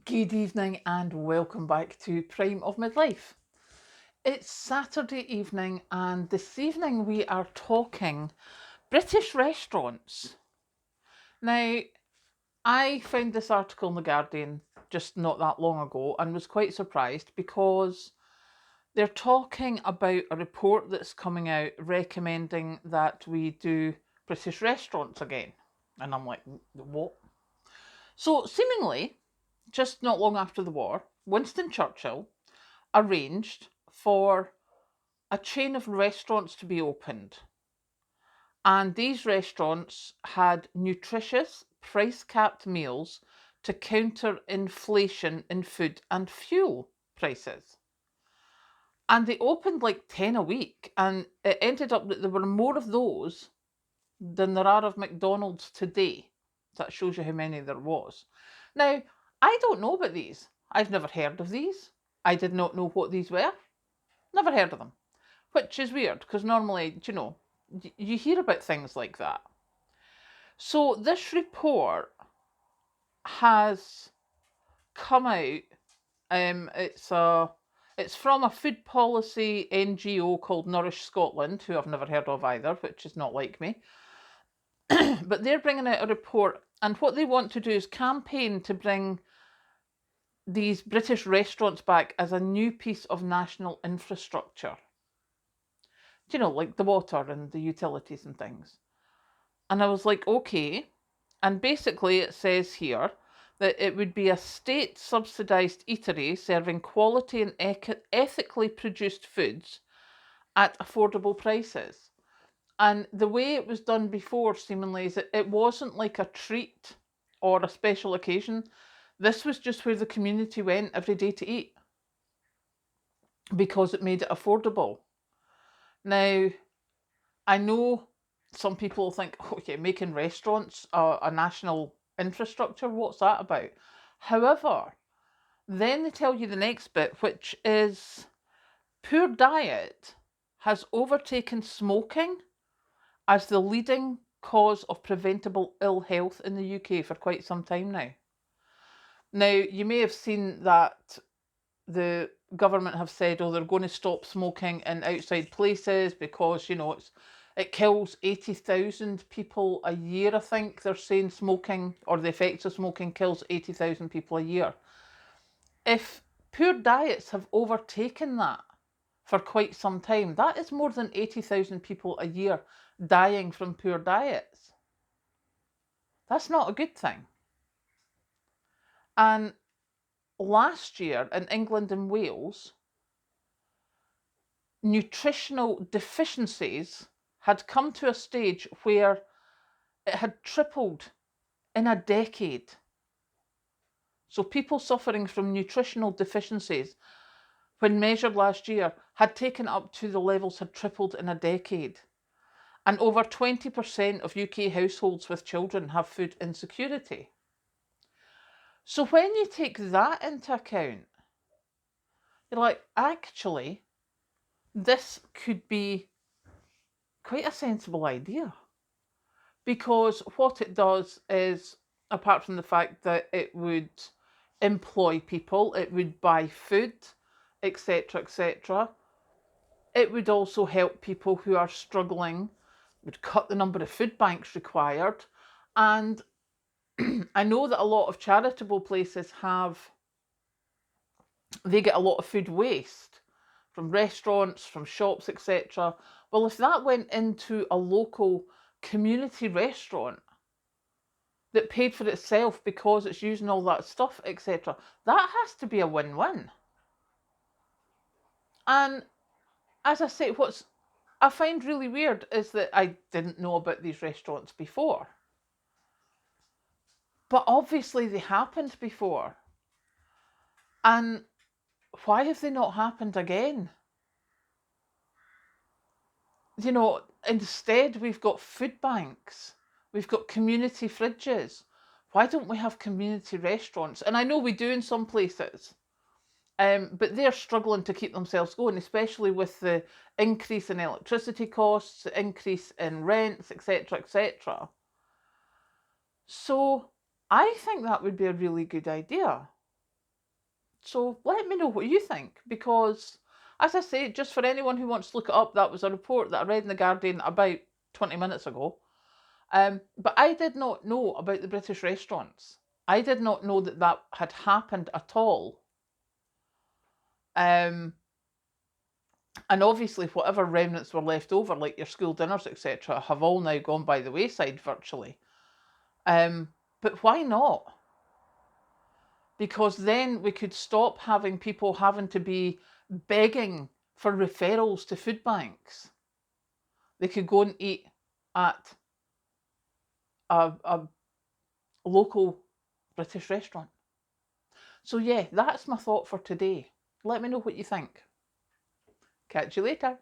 Good evening and welcome back to Prime of Midlife. It's Saturday evening, and this evening we are talking British restaurants. Now, I found this article in The Guardian just not that long ago and was quite surprised because they're talking about a report that's coming out recommending that we do British restaurants again. And I'm like, what? So, seemingly, just not long after the war, Winston Churchill arranged for a chain of restaurants to be opened. And these restaurants had nutritious, price capped meals to counter inflation in food and fuel prices. And they opened like 10 a week, and it ended up that there were more of those than there are of McDonald's today. That shows you how many there was. Now, I don't know about these. I've never heard of these. I did not know what these were. Never heard of them. Which is weird because normally, you hear about things like that. So this report has come out. It's from a food policy NGO called Nourish Scotland, who I've never heard of either, which is not like me. But they're bringing out a report, and what they want to do is campaign to bring these British restaurants back as a new piece of national infrastructure. Like the water and the utilities and things. And I was like, okay. And basically, it says here that it would be a state subsidised eatery serving quality and ethically produced foods at affordable prices. And the way it was done before, seemingly, is that it wasn't like a treat or a special occasion. This was just where the community went every day to eat because it made it affordable. Now, I know some people think, okay, making restaurants a national infrastructure, what's that about? However, then they tell you the next bit, which is poor diet has overtaken smoking as the leading cause of preventable ill health in the UK for quite some time now. Now, you may have seen that the government have said, oh, they're going to stop smoking in outside places because, it kills 80,000 people a year, I think. They're saying smoking, or the effects of smoking, kills 80,000 people a year. If poor diets have overtaken that for quite some time, that is more than 80,000 people a year dying from poor diets. That's not a good thing. And last year in England and Wales, nutritional deficiencies had come to a stage where it had tripled in a decade. So people suffering from nutritional deficiencies, when measured last year, had taken up to the levels had tripled in a decade. And over 20% of UK households with children have food insecurity. So when you take that into account, you're like, actually, this could be quite a sensible idea. Because what it does is, apart from the fact that it would employ people, it would buy food, etc., etc., it would also help people who are struggling, would cut the number of food banks required. And I know that a lot of charitable places they get a lot of food waste from restaurants, from shops, etc. Well, if that went into a local community restaurant that paid for itself because it's using all that stuff, etc., that has to be a win-win. And as I say, what I find really weird is that I didn't know about these restaurants before. But obviously they happened before. And why have they not happened again? Instead we've got food banks, we've got community fridges. Why don't we have community restaurants? And I know we do in some places, but they're struggling to keep themselves going, especially with the increase in electricity costs, the increase in rents, etc., etc. So I think that would be a really good idea. So let me know what you think, because as I say, just for anyone who wants to look it up, that was a report that I read in The Guardian about 20 minutes ago. But I did not know about the British restaurants. I did not know that that had happened at all. And obviously, whatever remnants were left over, like your school dinners, etc., have all now gone by the wayside virtually. But why not? Because then we could stop having people having to be begging for referrals to food banks. They could go and eat at a local British restaurant. So yeah, that's my thought for today. Let me know what you think. Catch you later.